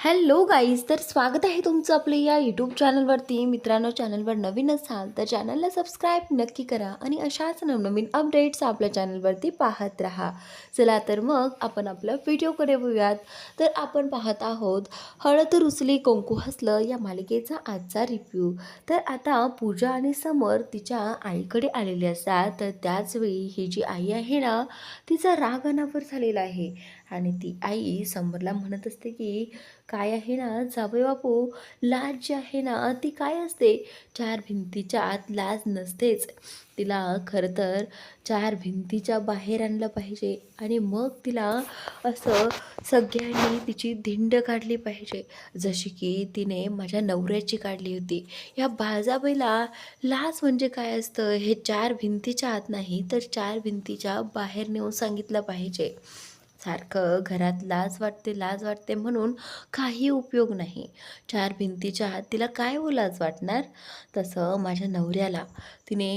Hello guys, तर स्वागत आहे तुमचं आपलं या यूट्यूब चॅनलवरती. मित्रांनो, चॅनलवर नवीन असाल तर चॅनलला सबस्क्राईब नक्की करा आणि अशाच नवनवीन अपडेट्स आपल्या चॅनलवरती पाहत राहा. चला तर मग आपण आपल्या व्हिडिओकडे वळूयात. तर आपण पाहत आहोत हळद रुसली कुंकू हसलं या मालिकेचा आजचा रिव्ह्यू. तर आता पूजा आणि समर तिच्या आईकडे आलेले असतात. तर त्याचवेळी ही जी आई आहे ना, तिचा राग अनावर झालेला आहे आणि ती आई समरला म्हणत असते की काय आहे ना जावई बापू, लाज जी आहे ना ती काय असते? चार भिंतीच्या आत लाज नसतेच. तिला खरं तर चार भिंतीच्या बाहेर आणलं पाहिजे आणि मग तिला असं सगळ्यांनी तिची धिंड काढली पाहिजे, जशी की तिने माझ्या नवऱ्याची काढली होती. या बाळजाबाईला लाज म्हणजे काय असतं हे चार भिंतीच्या आत नाही तर चार भिंतीच्या बाहेर नेऊन सांगितलं पाहिजे. सारखं घरात लाज वाटते म्हणून काही उपयोग नाही. चार भिंतीच्या आत तिला काय हो लाज वाटणार? तसं माझ्या नवऱ्याला तिने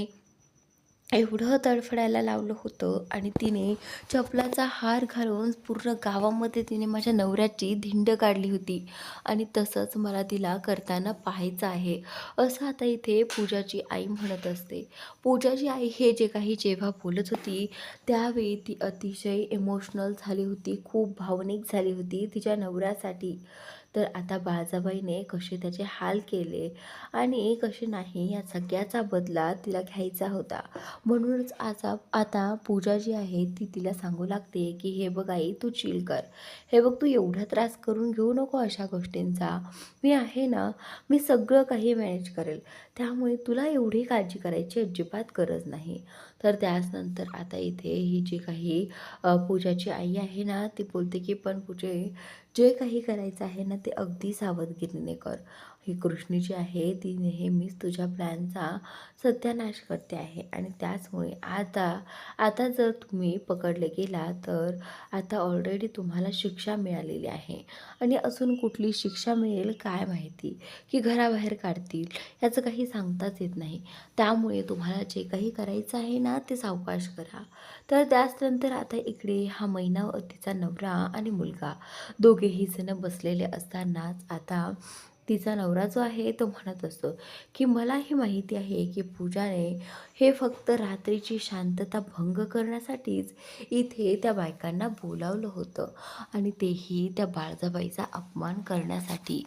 एवढं तडफडायला लावलं होतं आणि तिने चपलाचा हार घालून पूर्ण गावामध्ये तिने माझ्या नवऱ्याची धिंड काढली होती आणि तसंच मला तिला करताना पाहायचं आहे, असं आता इथे पूजाची आई म्हणत असते. पूजाची आई हे जे काही जेव्हा बोलत होती त्यावेळी ती अतिशय इमोशनल झाली होती, खूप भावनिक झाली होती तिच्या नवऱ्यासाठी. तर आता बाळजाबाईने कसे त्याचे हाल केले आणि कसे नाही या सगळ्याचा बदला तिला घ्यायचा होता. म्हणूनच आता पूजा जी आहे ती तिला सांगू लागते की हे बघ आई, तू चिल कर. हे बघ, तू एवढा त्रास करून घेऊ नको अशा गोष्टींचा. मी आहे ना, मी सगळं काही मॅनेज करेल. त्यामुळे तुला एवढी काळजी करायची अजिबात गरज नाही. तर त्याचनंतर आता इथे ही जी काही पूजाची आई आहे ना ती बोलते की पण पूजे, जे काही करायचं आहे ना ते अगदी सावधगिरीने कर. ही कृष्णी जी आहे ती नेहमीच तुझ्या प्लॅनचा सत्यानाश करते आहे आणि त्याचमुळे आता आता जर तुम्ही पकडले गेला तर आता ऑलरेडी तुम्हाला शिक्षा मिळालेली आहे आणि अजून कुठली शिक्षा मिळेल काय माहिती, की घराबाहेर काढतील, याचं काही सांगताच येत नाही. त्यामुळे तुम्हाला जे काही करायचं आहे ना ते सावकाश करा. तर त्याचनंतर आता इकडे हा मैनावतीचा नवरा आणि मुलगा दोघेही जण बसलेले असतानाच आता तिचा नवरा जो आहे तो म्हणत असतो की मलाही माहिती आहे की पूजाने हे फक्त रात्रीची शांतता भंग करण्यासाठीच इथे त्या बायकांना बोलावलं होतं आणि तेही त्या बाळजाबाईचा अपमान करण्यासाठी.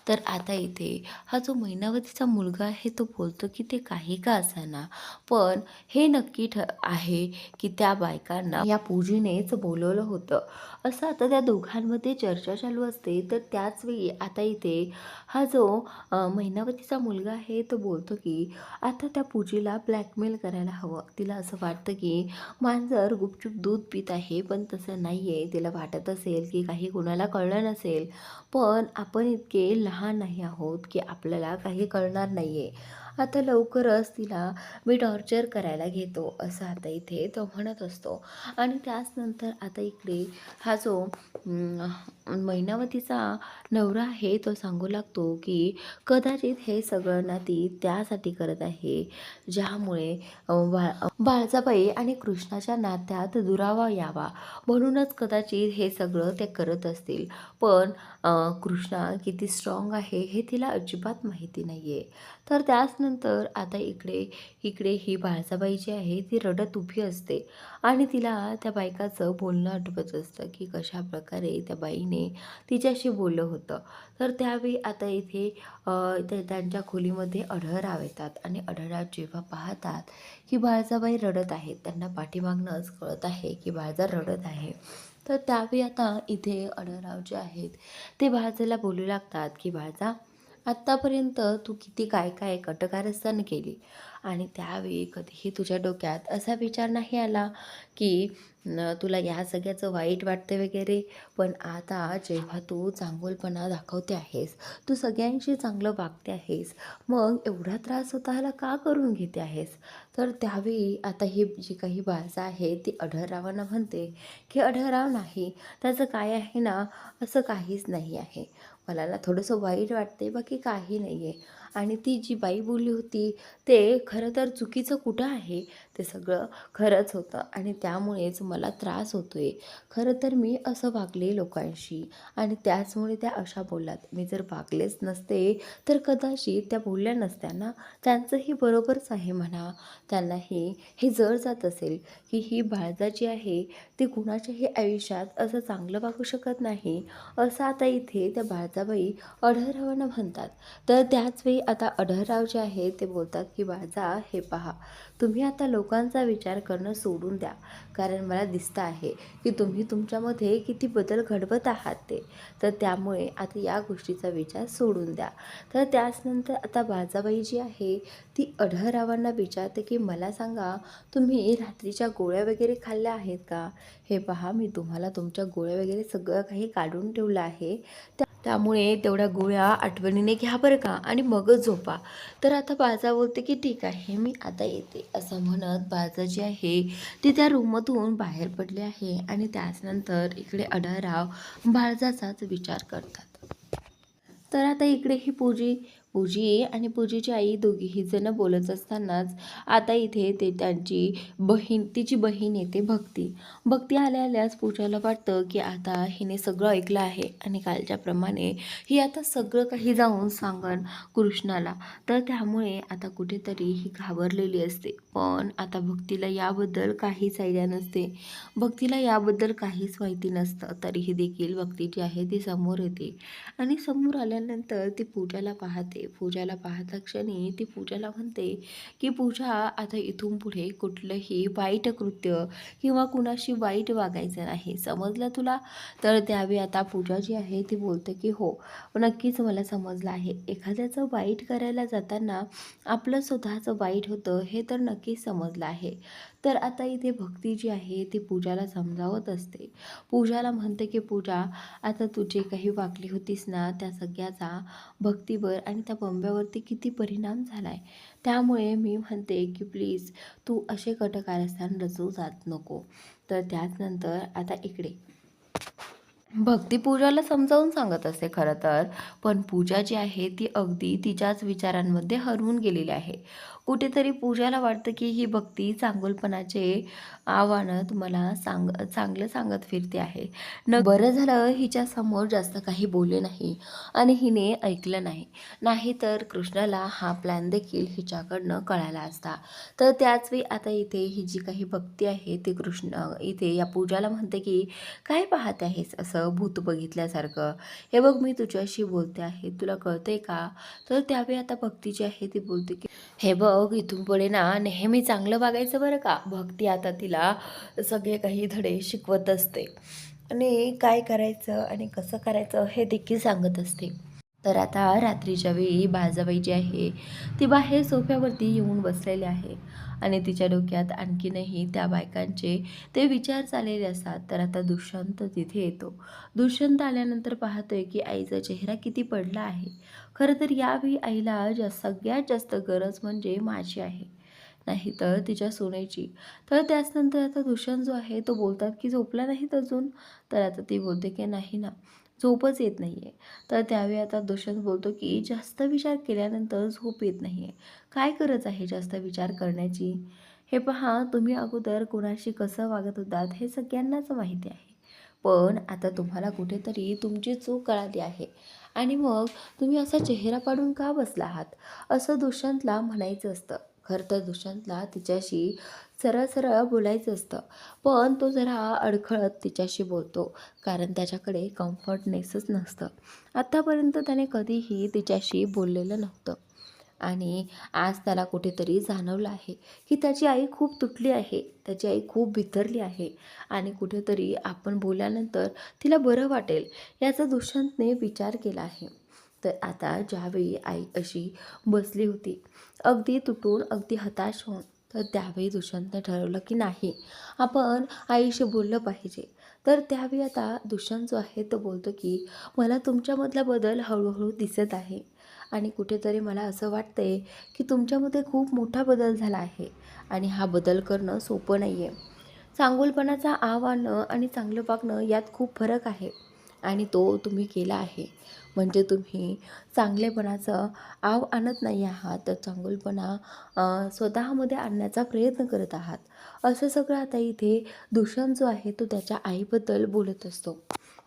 तर आता इथे हा जो मैनावतीचा मुलगा आहे तो बोलतो की ते काही का असेना, पण हे नक्की आहे की त्या बायकांना या पूजीनेच बोलवलं होतं, असं आता त्या दोघांमध्ये चर्चा चालू असते. तर त्याचवेळी आता इथे हा जो मैनावतीचा मुलगा आहे तो बोलतो की आता त्या पूजेला ब्लॅकमेल करायला हवं. तिला असं वाटतं की मांजर गुपचूप दूध पित आहे, पण तसं नाही आहे. तिला वाटत असेल की काही कोणाला कळलं नसेल, पण आपण इतके लहान नाही आहोत की आपल्याला काही कळणार नाही आहे. आता लवकरच तिला मी टॉर्चर करायला घेतो, असं आता इथे तो म्हणत असतो. आणि त्याचनंतर आता इकडे हा जो मैनावतीचा नवरा आहे तो सांगू लागतो की कदाचित हे सगळं ना ती त्यासाठी करत आहे ज्यामुळे बाळजाबाई आणि कृष्णाच्या नात्यात दुरावा यावा, म्हणूनच कदाचित हे सगळं ते करत असतील. पण कृष्णा किती स्ट्रॉंग आहे हे तिला अजिबात माहिती नाही आहे. तर त्याचनंतर आता इकडे इकडे ही बाळजाबाई जी आहे ती रडत उभी असते आणि तिला त्या बायकाचं बोलणं आठवत असतं की कशाप्रकारे त्या बाईने तिच्याशी बोललं होतं. तर त्यावेळी आता इथे त्यांच्या खोलीमध्ये अढळराव येतात आणि अढळराव जेव्हा पाहतात की बाळजाबाई रडत आहेत, त्यांना पाठीमागनंच कळत आहे की बाळजा रडत आहे. तर त्यावेळी आता इथे अढळराव जे आहेत ते बाळजाला बोलू लागतात की बाळजा, आत्तापर्यंत तू किती काय काय कटकारस्थान केली आणि त्यावेळी कधीही तुझ्या डोक्यात असा विचार नाही आला की तुला या सगळ्याचं वाईट वाटतं वगैरे. पण आता जेव्हा तू चांगुलपणा दाखवते आहेस, तू सगळ्यांशी चांगलं वागते आहेस, मग एवढा त्रास स्वतःला का करून घेते आहेस? तर त्यावेळी आता ही जी काही बाळजा आहे ती अढळरावांना म्हणते की अढळराव नाही, त्याचं काय आहे ना, असं काहीच नाही आहे. मला ना थोडंसं वाईट वाटते, बाकी काही नाही आहे. आणि ती जी बाई बोलली होती ते खरं तर चुकीचं कुठं आहे ते सगळं खरंच होतं आणि त्यामुळेच मला त्रास होतो आहे. खरं तर मी असं वागले लोकांशी आणि त्याचमुळे त्या अशा बोलल्यात. मी जर वागलेच नसते तर कदाचित त्या बोलल्या नसत्या ना. त्यांचंही बरोबरच आहे म्हणा. त्यांनाही हे जड जात असेल की ही बाळजा जी आहे ती कुणाच्याही आयुष्यात असं चांगलं वागू शकत नाही, असं आता इथे त्या बाळजाबाई आढळरावांना म्हणतात. तर त्याचवेळी आता आढळराव जे आहे ते बोलतात की बाळजा, हे पहा, तुम्ही आता लोकांचा विचार करणं सोडून द्या. कारण मला दिसतं आहे की तुम्ही तुमच्यामध्ये किती बदल घडवत आहात ते. तर त्यामुळे आता या गोष्टीचा विचार सोडून द्या. तर त्याचनंतर आता बाळजाबाई जी आहे ती आढळरावांना विचारते की मला सांगा, तुम्ही रात्रीच्या गोळ्या वगैरे खाल्ल्या आहेत का? हे पहा, मी तुम्हाला तुमच्या गोळ्या वगैरे सगळं काही काढून ठेवलं आहे. त्यामुळे तेवढ्या गोळ्या आठवणीने घ्या बरं का आणि मगच झोपा. तर आता बाळजा बोलते की ठीक आहे, मी आता येते. असं म्हणत बाळजा जी आहे ती त्या रूममधून बाहेर पडली आहे आणि त्याचनंतर इकडे आढळराव बाळजाचाच विचार करतात. तर आता इकडे ही पूजी आणि पूजीची आई दोघीही जण बोलत असतानाच आता इथे ते त्यांची तिची बहीण येते भक्ती आल्याच पूजाला वाटतं की आता हिने सगळं ऐकलं आहे आणि कालच्याप्रमाणे ही आता सगळं काही जाऊन सांगन कृष्णाला. तर त्यामुळे आता कुठेतरी ही घाबरलेली असते. पण आता भक्तीला याबद्दल काहीच आयडिया नसते. भक्तीला याबद्दल काहीच माहिती नसतं. तरीही देखील भक्ती जी आहे ती समोर येते आणि समोर आल्यानंतर ती पूजाला पाहते. पूजाला पाहता क्षणी ती पूजाला म्हणते की पूजा, आता इथून पुढे कुठलंही वाईट कृत्य किंवा कुणाशी वाईट वागायचं नाही, समजलं तुला? तर त्यावेळी आता पूजा जी आहे ती बोलते की हो, नक्कीच मला समजलं आहे. एखाद्याचं वाईट करायला जाताना आपलं स्वतःचं वाईट होतं हे तर नक्कीच समजलं आहे. तर आता इथे भक्ती जी आहे ती पूजाला समजावत असते. पूजाला म्हणते की पूजा, आता तू जे काही वागली होतीस ना त्या सगळ्याचा भक्तीवर आणि त्या बंब्यावरती किती परिणाम झाला आहे. त्यामुळे मी म्हणते की प्लीज तू असे कारस्थान रचू जात नको. तर त्याचनंतर आता इकडे भक्ती पूजाला समजावून सांगत असते खरं तर. पण पूजा जी आहे ती अगदी तिच्याच विचारांमध्ये हरवून गेलेली आहे. कुठेतरी पूजाला वाटतं की ही भक्ती चांगुलपणाचे आव्हानं मला चांगलं सांगत फिरते आहे. बरं झालं हिच्यासमोर जास्त काही बोलले नाही आणि हिने ऐकलं नाही. नाहीतर कृष्णाला हा प्लॅन देखील हिच्याकडनं कळाला असता. तर त्याचवेळी आता इथे ही जी काही भक्ती आहे ती कृष्ण इथे या पूजाला म्हणते की काय पाहते आहेस असं भूत बघितल्यासारखं? हे बघ, मी तुझ्याशी बोलते आहे, तुला कळतंय का? तर त्यावेळी आता भक्ती जी आहे ती बोलते की हे बघ, इथून पुढे ना नेहमी चांगलं वागायचं बरं का. भक्ती आता तिला सगळे काही धडे शिकवत असते आणि काय करायचं आणि कसं करायचं हे देखील सांगत असते. तर आता रात्रीच्या वेळी बाजाबाई जी आहे ती बाहेर सोफ्यावरती येऊन बसलेली आहे आणि तिच्या डोक्यात आणखीनही त्या बायकांचे ते विचार चाललेले असतात. तर आता दुष्यंत तिथे येतो. दुष्यंत आल्यानंतर पाहतोय की आईचा चेहरा किती पडला आहे. खरं तर यावेळी आईला सगळ्यात जास्त गरज म्हणजे माझी आहे, नाही तर तिच्या सोन्याची. तर त्याचनंतर आता दुष्यंत जो आहे तो बोलतात की झोपला नाहीत अजून? तर आता ती बोलते की नाही ना, झोपच येत नाही आहे. तर त्यावेळी आता दुष्यंत बोलतो की जास्त विचार केल्यानंतर झोप येत नाही आहे. काय गरज आहे जास्त विचार करण्याची? हे पहा, तुम्ही अगोदर कोणाशी कसं वागत होतात हे सगळ्यांनाच माहिती आहे. पण आता तुम्हाला कुठेतरी तुमची चूक कळाली आहे आणि मग तुम्ही असा चेहरा पाडून का बसला आहात, असं दुष्यंतला म्हणायचं असतं. खरं तर दुष्यंतला तिच्याशी सरळ सरळ बोलायचं असतं, पण तो जरा अडखळत तिच्याशी बोलतो. कारण त्याच्याकडे कम्फर्टनेसच नसतं. आत्तापर्यंत त्याने कधीही तिच्याशी बोललेलं नव्हतं आणि आज त्याला कुठेतरी जाणवलं आहे की त्याची आई खूप तुटली आहे, त्याची आई खूप बिथरली आहे आणि कुठेतरी आपण बोलल्यानंतर तिला बरं वाटेल याचा दुष्यंतने विचार केला आहे. तर आता ज्यावेळी आई अशी बसली होती अगदी तुटून, अगदी हताश होऊन, तर त्यावेळी दुष्यंतने ठरवलं की नाही, आपण आईशी बोललं पाहिजे. तर त्यावेळी आता दुष्यंत जो आहे तो बोलतो की मला तुमच्यामधला बदल हळूहळू दिसत आहे आणि कुठेतरी मला असं वाटतंय की तुमच्यामध्ये खूप मोठा बदल झाला आहे आणि हा बदल करणं सोपं नाही आहे. चांगुलपणाचा आव आणणं आणि चांगलं वागणं यात खूप फरक आहे. आणि तो तुम्ही केला आहे. म्हणजे तुम्ही चांगलेपणाचं आव आणत नाही आहात, तर चांगुलपणा स्वतःमध्ये आणण्याचा प्रयत्न करत आहात. असं सगळं आता इथे दुष्यंत जो आहे तो त्याच्या आईबद्दल बोलत असतो.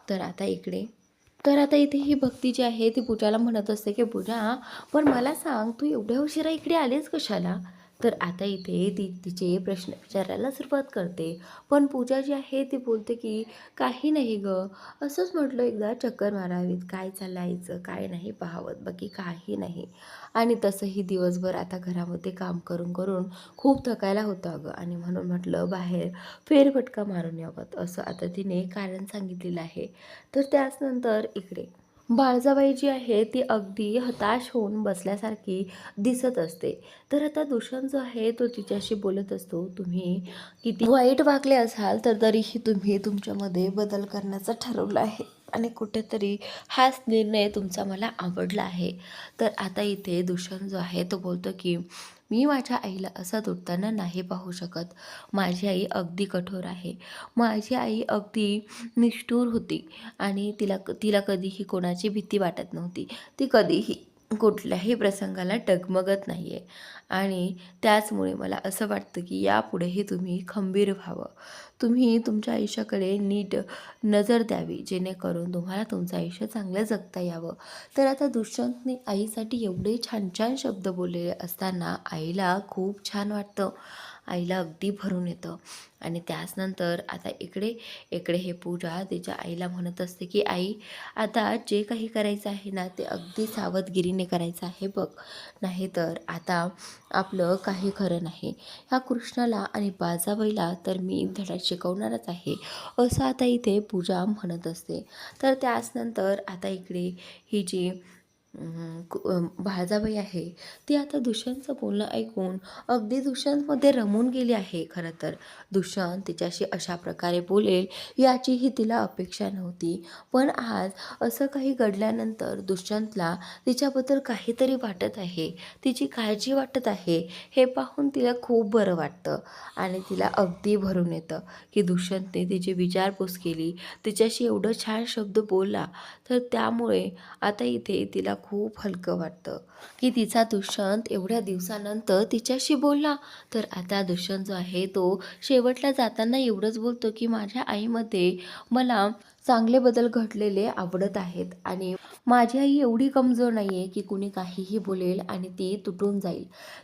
तर आता इथे ही भक्ती जी आहे ती पूजाला म्हणत असते की पूजा, पण मला सांग, तू एवढ्या उशिरा इकडे आलीस कशाला? तर आता इथे ती तिचे प्रश्न विचारायला सुरुवात करते. पण पूजा जी आहे ती बोलते की काही नाही गं, असंच म्हटलं एकदा चक्कर मारावीत, काय चालायचं काय नाही पाहावं, बाकी काही नाही. आणि तसंही दिवसभर आता घरामध्ये काम करून करून खूप थकायला होतं अगं, आणि म्हणून म्हटलं बाहेर फेरफटका मारून यावं, असं आता तिने कारण सांगितलेलं आहे. तर त्याच नंतर इकडे बाळजाबाई जी आहे ती अगदी हताश होऊन बसल्यासारखी दिसत असते. तर आता दुष्यंत जो आहे तो तिच्याशी बोलत असतो, तुम्ही किती वाईट वागले असाल तर तरीही तुम्ही तुमच्यामध्ये बदल करण्याचं ठरवलं आहे, आणि कुठेतरी हाच निर्णय तुमचा मला आवडला आहे. तर आता इथे दुष्यंत जो आहे तो बोलतो की मी माझ्या आईला असं तुटताना नाही पाहू शकत. माझी आई अगदी कठोर आहे. माझी आई अगदी निष्ठुर होती, आणि तिला तिला कधीही कोणाची भीती वाटत नव्हती. ती कधीही कुठल्याही प्रसंगाला डगमगत नाही आहे, आणि त्याचमुळे मला असं वाटतं की यापुढेही तुम्ही खंबीर व्हावं. तुम्ही तुमच्या आयुष्याकडे नीट नजर द्यावी, जेणेकरून तुम्हाला तुमचं आयुष्य चांगलं जगता यावं. तर आता दुष्यंतने आईसाठी एवढे छान छान शब्द बोललेले असताना आईला खूप छान वाटतं. आईला अगदी भरून येतं. आणि त्याचनंतर आता इकडे इकडे हे पूजा तिच्या आईला म्हणत असते की आई, आता जे काही करायचं आहे ना ते अगदी सावधगिरीने करायचं आहे बघ, नाहीतर आता आपलं काही खरं नाही. ह्या कृष्णाला आणि बाजाबाईला तर मी धडा शिकवणारच आहे, असं आता इथे पूजा म्हणत असते. तर त्याचनंतर आता इकडे ही जी बाळजाबाई आहे ती आता दुष्यंतचं बोलणं ऐकून अगदी दुष्यंतमध्ये रमून गेली आहे. खरं तर दुष्यंत तिच्याशी अशा प्रकारे बोलेल याचीही तिला अपेक्षा नव्हती. पण आज असं काही घडल्यानंतर दुष्यंतला तिच्याबद्दल काहीतरी वाटत आहे, तिची काळजी वाटत आहे, हे पाहून तिला खूप बरं वाटतं. आणि तिला अगदी भरून येतं की दुष्यंतने तिची विचारपूस केली, तिच्याशी एवढं छान शब्द बोलला, तर त्यामुळे आता इथे तिला खूप हलकं वाटतं की तिचा दुष्यंत एवढ्या दिवसानंतर तिच्याशी बोलला. तर आता दुष्यंत जो आहे तो शेवटला जाताना एवढंच बोलतो की माझ्या आईमध्ये मला चांगले बदल घडलेले आवडत आहेत, आणि माझी आई एवढी कमजोर नाही आहे की कुणी काहीही बोलेल आणि ती तुटून जाईल.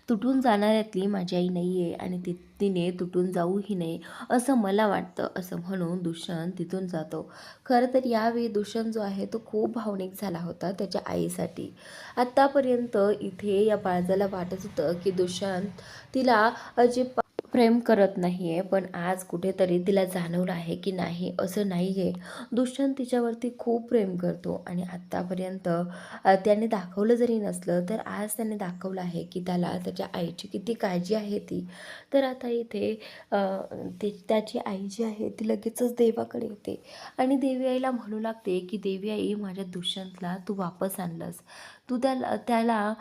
तुटून जाणाऱ्यातली माझी आई नाही आहे, आणि तिने तुटून जाऊही नये असं मला वाटतं, असं म्हणून दुष्यंत तिथून जातो. खरं तर यावेळी दुष्यंत जो आहे तो खूप भावनिक झाला होता त्याच्या आईसाठी. आत्तापर्यंत इथे या बाळजाला वाटत होतं की दुष्यंत तिला अजिबात प्रेम करत नाही आहे, पण आज कुठेतरी तिला जाणवलं आहे की नाही, असं नाही आहे. दुष्यंत तिच्यावरती खूप प्रेम करतो, आणि आत्तापर्यंत त्याने दाखवलं जरी नसलं तर आज त्याने दाखवलं आहे की त्याला त्याच्या आईची किती काळजी आहे ती. तर आता इथे त्याची आई जी आहे ती लगेचच देवाकडे येते, आणि देवी आईला म्हणू लागते की देवी आई, माझ्या दुष्यंतला तू वापस आणलंस. तू त्याला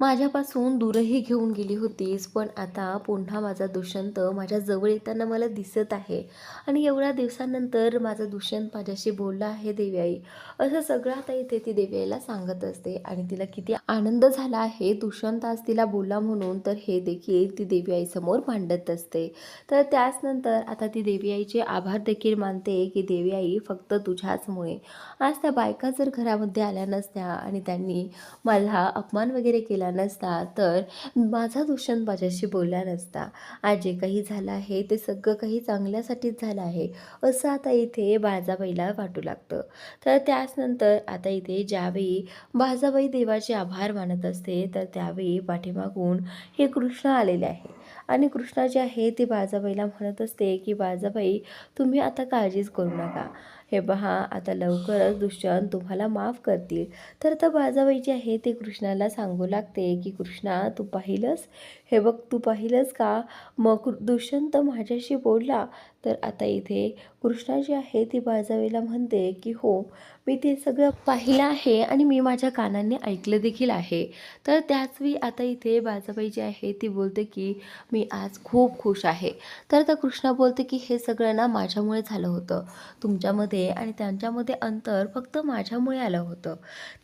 माझ्यापासून दूरही घेऊन गेली होतीस, पण आता पुन्हा माझा दुष्यंत माझ्या जवळ येताना मला दिसत आहे, आणि एवढ्या दिवसानंतर माझा दुष्यंत माझ्याशी बोलला आहे देवी आई. असं सगळं आता इथे ती देवी आईला सांगत असते, आणि तिला किती आनंद झाला आहे दुष्यंत आज तिला बोलला म्हणून, तर हे देखील ती देवी आईसमोर मांडत असते. तर त्याचनंतर आता ती देवी आईचे आभार देखील मानते की देवी आई, फक्त तुझ्याचमुळे आज त्या बायका जर घरामध्ये आल्या नसत्या आणि त्यांनी मला अपमान वगैरे केला नसता, तर माझा दुष्यंत माझ्याशी बोलला नसता. आज जे काही झालं आहे ते सगळं काही चांगल्यासाठीच झालं आहे, असं आता इथे बाळजाबाईला वाटू लागतं. तर त्याचनंतर आता इथे ज्यावेळी बाळजाबाई देवाचे आभार मानत असते, तर त्यावेळी पाठीमागून हे कृष्ण आलेले आहे, आणि कृष्णा जे आहे ते बाळजाबाईला म्हणत असते की बाळजाबाई, तुम्ही आता काळजीच करू नका. हे पहा, आता लवकरच दुष्यंत तुम्हाला माफ करतील. तर आता बाळजाबाई जी आहे ते कृष्णाला सांगू लागते की कृष्णा, तू पाहिलंस, हे बघ तू पाहिलंस का? मग दुष्यंत माझ्याशी बोलला. तर आता इथे कृष्णा जी आहे ती बळजावेला म्हणते की हो, मी ते सगळं पाहिलं आहे आणि मी माझ्या कानांनी ऐकलं देखील आहे. तर त्याचवेळी आता इथे बाळजाबाई जी आहे ती बोलते की मी आज खूप खुश आहे. तर आता कृष्णा बोलते की हे सगळं ना माझ्यामुळे झालं होतं. तुमच्यामध्ये आणि त्यांच्यामध्ये अंतर फक्त माझ्यामुळे आलं होतं.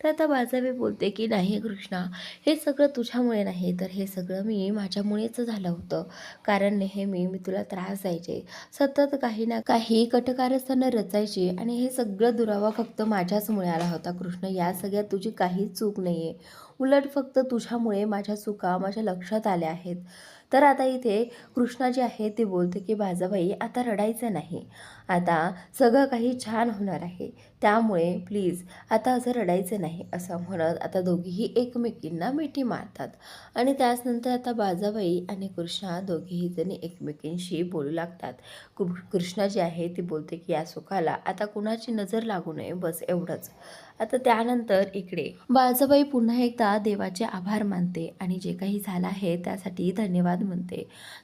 तर आता बाळजाबाई बोलते की नाही कृष्णा, हे सगळं तुझ्यामुळे नाही, तर हे सगळं माझ्यामुळेच झालं होतं. कारण नेहमी मी तुला त्रास द्यायचे, सतत काही ना काही कटकारस्थानं रचायची आणि हे सगळं दुरावा फक्त माझ्याचमुळे आला होता कृष्ण. या सगळ्यात तुझी काहीच चूक नाही आहे. उलट फक्त तुझ्यामुळे माझ्या चुका माझ्या लक्षात आल्या आहेत. तर आता इथे कृष्णा जी आहे ती बोलते की बाळजाबाई आता रडायचं नाही. आता सगळं काही छान होणार आहे. त्यामुळे प्लीज आता असं रडायचं नाही, असं म्हणत आता दोघीही एकमेकींना मिठी मारतात. आणि त्याचनंतर आता बाळजाबाई आणि कृष्णा दोघीही जणी एकमेकींशी बोलू लागतात. कृष्णा जी आहे ती बोलते की या सुखाला आता कुणाची नजर लागू नये, बस एवढंच. आता त्यानंतर इकडे बाळजाबाई पुन्हा एकदा देवाचे आभार मानते आणि जे काही झालं आहे त्यासाठी धन्यवाद म्हणते.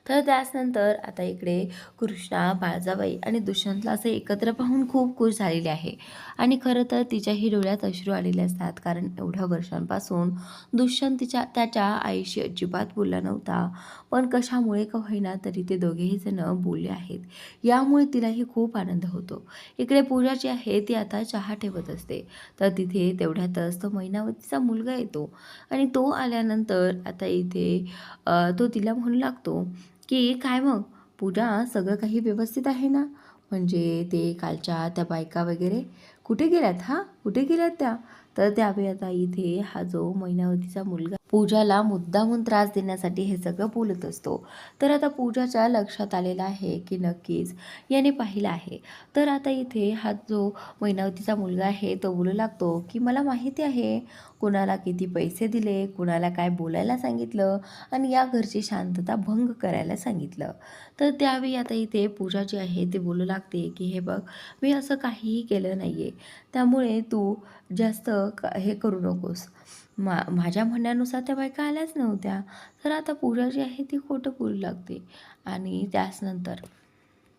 तर त्याचनंतर आता इकडे कृष्णा, बाळजाबाई आणि दुष्यंतला असे एकत्र पाहून खूप खुश झालेले आहे. आणि खरं तर तिच्याही डोळ्यात अश्रू आलेले असतात, कारण एवढ्या वर्षांपासून दुष्यंत त्याच्या आईशी अजिबात बोलला नव्हता. पण कशामुळे का होईना तरी ते दोघेही जण बोलले आहेत. यामुळे तिलाही खूप आनंद होतो. इकडे पूजा जी आहे ती आता चहा ठेवत असते. तर तिथे तेवढ्यातच तो मैनावतीचा मुलगा येतो आणि तो आल्यानंतर आता इथे तो तिला म्हणू लागतो की काय मग पूजा, सगळं काही व्यवस्थित आहे ना? म्हणजे ते कालच्या त्या बायका वगैरे कुठे गेल्यात? हां, कुठे गेल्यात त्या? तर त्यावेळी आता इथे हा जो मैनावतीचा मुलगा पूजाला मुद्दामून त्रास देण्यासाठी हे सगळं बोलत असतो. तर आता पूजाच्या लक्षात आलेलं आहे की नक्कीच याने पाहिलं आहे. तर आता इथे हा जो मैनावतीचा मुलगा आहे तो बोलू लागतो की मला माहिती आहे कुणाला किती पैसे दिले, कुणाला काय बोलायला सांगितलं आणि या घरची शांतता भंग करायला सांगितलं. तर त्यावेळी आता इथे पूजा जी आहे ती बोलू लागते की हे बघ, मी असं काहीही केलं नाही आहे, त्यामुळे तू जास्त हे करू नकोस. माझ्या म्हणण्यानुसार त्या बायका आल्याच नव्हत्या. तर आता पूजा जी आहे ती खोटं बोलू लागते. आणि त्याचनंतर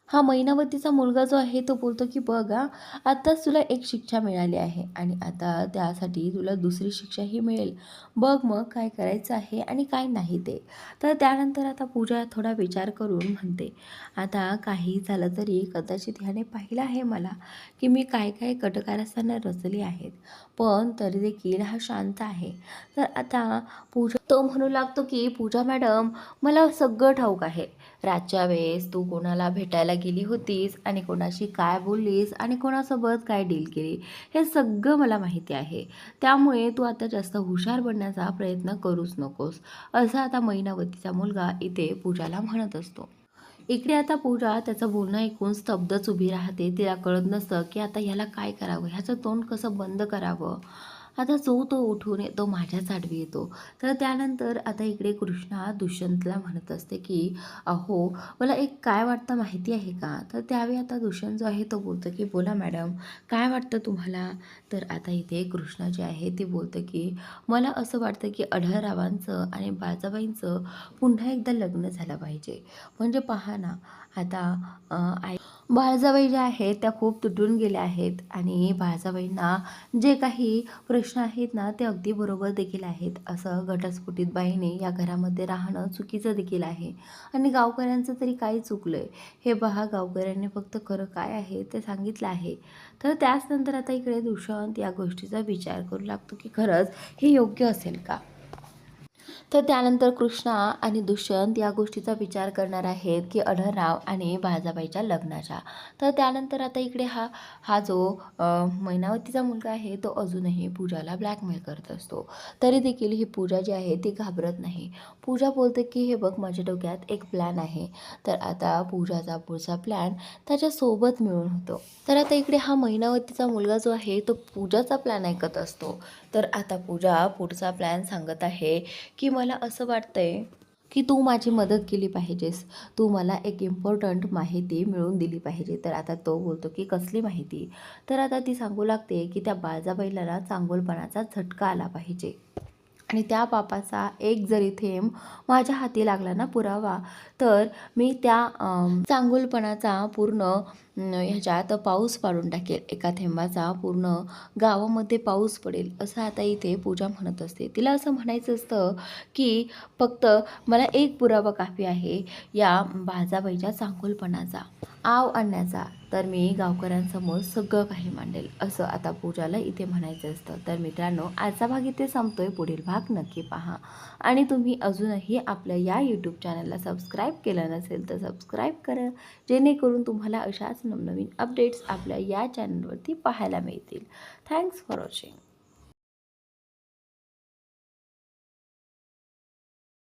हा मैनावतीचा मुलगा जो आहे तो बोलतो की बघ हां, आत्ताच तुला एक शिक्षा मिळाली आहे आणि आता त्यासाठी तुला दुसरी शिक्षाही मिळेल. बघ मग काय करायचं आहे आणि काय नाही ते. तर त्यानंतर आता पूजा थोडा विचार करून म्हणते, आता काही झालं तरी कदाचित ह्याने पाहिलं आहे मला की मी काय काय कटकारस्थानं रचली आहेत, पण तरी देखील हा शांत आहे. तर आता तो म्हणू लागतो की पूजा मॅडम, मला सगळं ठाऊक आहे. रातच्या वेळेस तू कोणाला भेटायला गेली होतीस आणि कोणाशी काय बोललीस आणि कोणासोबत काय डील केली, हे सगळं मला माहिती आहे. त्यामुळे तू आता जास्त हुशार बनण्याचा प्रयत्न करूच नकोस, असं आता मैनावतीचा मुलगा इथे पूजाला म्हणत असतो. इकडे आता पूजा त्याचं बोलणं ऐकून स्तब्धच उभी राहते. तिला कळत नसतं की आता ह्याला काय करावं, ह्याचं तोंड कसं बंद करावं. आता जो तो उठून येतो, माझ्याच आडवी येतो. तर त्यानंतर आता इकडे कृष्णा दुष्यंतला म्हणत असते की अहो, मला एक काय वाटतं माहिती आहे का? तर त्यावेळी आता दुष्यंत जो आहे तो बोलतो की बोला मॅडम, काय वाटतं तुम्हाला? तर आता इथे कृष्णा जे आहे ते बोलतं की मला असं वाटतं की आढळरावांचं आणि बाळजाबाईंचं पुन्हा एकदा लग्न झालं पाहिजे. म्हणजे पहा ना, आता बाळजाबाई ज्या आहेत त्या खूप तुटून गेल्या आहेत आणि बाळजाबाईंना जे काही प्रश्न आहेत ना ते अगदी बरोबर देखील आहेत. असं घटस्फोटित बाईने या घरामध्ये राहणं चुकीचं देखील आहे आणि गावकऱ्यांचं तरी काय चुकलं आहे, हे पहा गावकऱ्यांनी फक्त खरं काय आहे ते सांगितलं आहे. तर त्याचनंतर आता इकडे दुष्यंत या गोष्टीचा विचार करू लागतो की खरंच हे योग्य असेल का? तर त्यानंतर कृष्णा आणि दुष्यंत या गोष्टीचा विचार करणार आहेत की अढळराव आणि बाळजाबाईच्या लग्नाच्या. तर त्यानंतर आता इकडे हा हा जो मैनावतीचा मुलगा आहे तो अजूनही पूजाला ब्लॅकमेल करत असतो. तरी देखील ही पूजा जी आहे ती घाबरत नाही. पूजा बोलते की हे बघ, माझ्या डोक्यात एक प्लॅन आहे. तर आता पूजाचा पुढचा प्लॅन त्याच्यासोबत मिळून होतो. तर आता इकडे हा मैनावतीचा मुलगा जो आहे तो पूजाचा प्लॅन ऐकत असतो. तर आता पूजा पुढचा प्लॅन सांगत आहे की मला असं वाटतंय की तू माझी मदत केली पाहिजेस. तू मला एक इम्पॉर्टंट माहिती मिळवून दिली पाहिजे. तर आता तो बोलतो की कसली माहिती? तर आता ती सांगू लागते की त्या बाळजाबाईला ना चांगुलपणाचा झटका आला पाहिजे. आणि त्या पापाचा एक जरी थेंब माझ्या हाती लागला ना पुरावा, तर मी त्या चांगुलपणाचा पूर्ण ह्याच्यात पाऊस पाडून टाकेल. एका थेंबाचा पूर्ण गावामध्ये पाऊस पडेल, असं आता इथे पूजा म्हणत असते. तिला असं म्हणायचं असतं की फक्त मला एक पुरावा काफी आहे या बाजाबाईच्या चांगुलपणाचा, आव आणण्याचा, तर मी गावकऱ्यांसमोर सगळं काही मांडेल, असं आता पूजाला इथे म्हणायचं असतं. तर मित्रांनो, आजचा भाग इथे संपतोय. पुढील भाग नक्की पहा. आणि तुम्ही अजूनही आपल्या या यूट्यूब चॅनलला सबस्क्राईब केलं नसेल तर सबस्क्राईब करा, जेणेकरून तुम्हाला अशाच नवनवीन अपडेट्स आपल्या या चॅनलवरती पाहायला मिळतील. Thanks for watching.